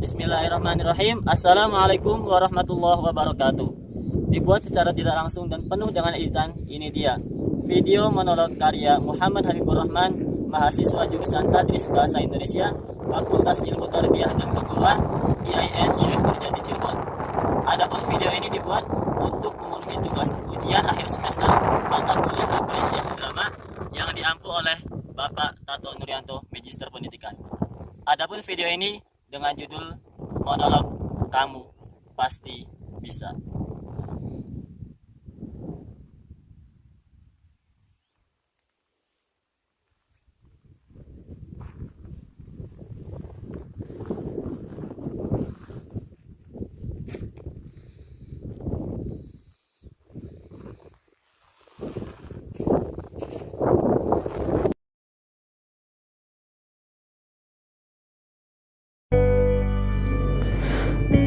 Bismillahirrahmanirrahim. Assalamualaikum warahmatullahi wabarakatuh. Dibuat secara tidak langsung dan penuh dengan editan. Ini dia video monolog karya Muhammad Habibur Rahman, mahasiswa jurusan Tadris Bahasa Indonesia, Fakultas Ilmu Tarbiyah dan Keguruan, IAIN Syekh Nurjati Cirebon. Adapun video ini dibuat untuk memenuhi tugas ujian akhir semester mata kuliah apresiasi drama yang diampu oleh Bapak Tato Nuryanto, Magister Pendidikan. Adapun video ini dengan judul monolog Kamu Pasti Bisa.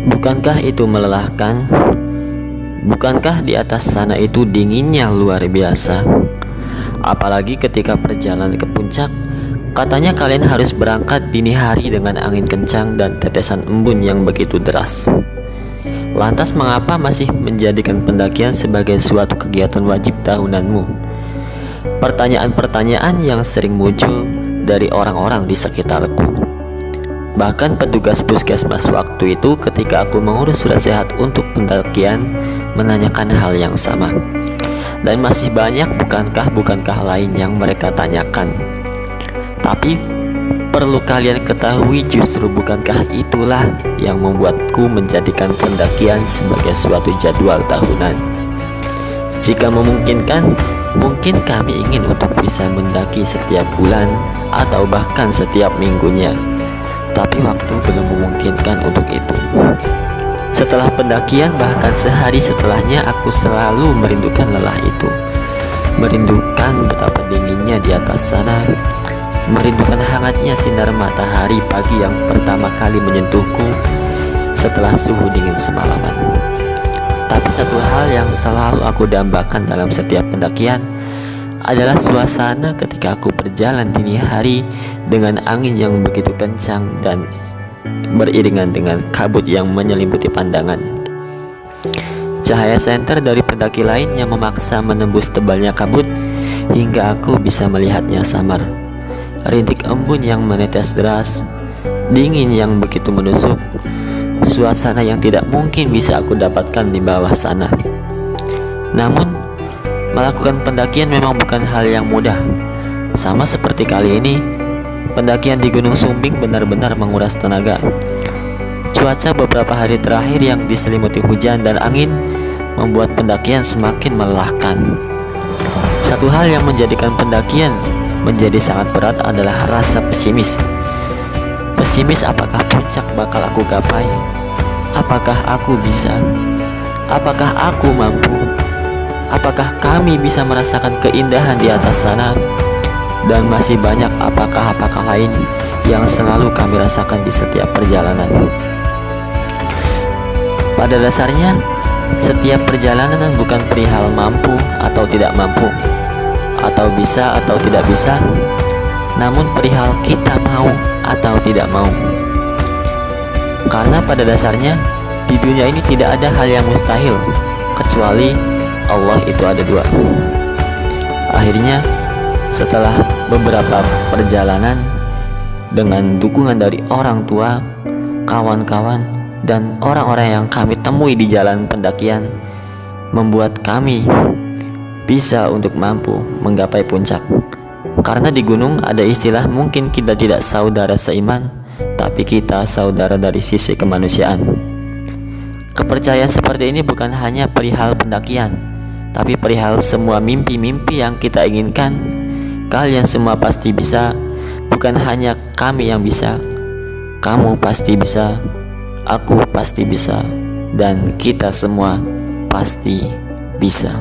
Bukankah itu melelahkan? Bukankah di atas sana itu dinginnya luar biasa? Apalagi ketika perjalanan ke puncak, katanya kalian harus berangkat dini hari dengan angin kencang dan tetesan embun yang begitu deras. Lantas mengapa masih menjadikan pendakian sebagai suatu kegiatan wajib tahunanmu? Pertanyaan-pertanyaan yang sering muncul dari orang-orang di sekitarku. Bahkan petugas puskesmas waktu itu ketika aku mengurus surat sehat untuk pendakian menanyakan hal yang sama. Dan masih banyak bukankah lain yang mereka tanyakan. Tapi perlu kalian ketahui, justru bukankah itulah yang membuatku menjadikan pendakian sebagai suatu jadwal tahunan. Jika memungkinkan, mungkin kami ingin untuk bisa mendaki setiap bulan atau bahkan setiap minggunya. Tapi waktu belum memungkinkan untuk itu. Setelah pendakian, bahkan sehari setelahnya, aku selalu merindukan lelah itu. Merindukan betapa dinginnya di atas sana. Merindukan hangatnya sinar matahari pagi yang pertama kali menyentuhku setelah suhu dingin semalaman. Tapi satu hal yang selalu aku dambakan dalam setiap pendakian adalah suasana ketika aku berjalan dini hari dengan angin yang begitu kencang dan beriringan dengan kabut yang menyelimuti pandangan. Cahaya senter dari pendaki lain yang memaksa menembus tebalnya kabut hingga aku bisa melihatnya samar. Rintik embun yang menetes deras, dingin yang begitu menusuk, suasana yang tidak mungkin bisa aku dapatkan di bawah sana. Namun melakukan pendakian memang bukan hal yang mudah. Sama seperti kali ini, pendakian di Gunung Sumbing benar-benar menguras tenaga. Cuaca beberapa hari terakhir yang diselimuti hujan dan angin membuat pendakian semakin melelahkan. Satu hal yang menjadikan pendakian menjadi sangat berat adalah rasa pesimis. Pesimis apakah puncak bakal aku gapai? Apakah aku bisa? Apakah aku mampu? Apakah kami bisa merasakan keindahan di atas sana? Dan masih banyak apakah lain yang selalu kami rasakan di setiap perjalanan. Pada dasarnya, setiap perjalanan bukan perihal mampu atau tidak mampu, atau bisa atau tidak bisa, namun perihal kita mau atau tidak mau. Karena pada dasarnya di dunia ini tidak ada hal yang mustahil, kecuali Allah itu ada dua. Akhirnya setelah beberapa perjalanan dengan dukungan dari orang tua, kawan-kawan, dan orang-orang yang kami temui di jalan pendakian, membuat kami bisa untuk mampu menggapai puncak. Karena di gunung ada istilah, mungkin kita tidak saudara seiman, tapi kita saudara dari sisi kemanusiaan. Kepercayaan seperti ini bukan hanya perihal pendakian, tapi perihal semua mimpi-mimpi yang kita inginkan. Kalian semua pasti bisa. Bukan hanya kami yang bisa, kamu pasti bisa, aku pasti bisa, dan kita semua pasti bisa.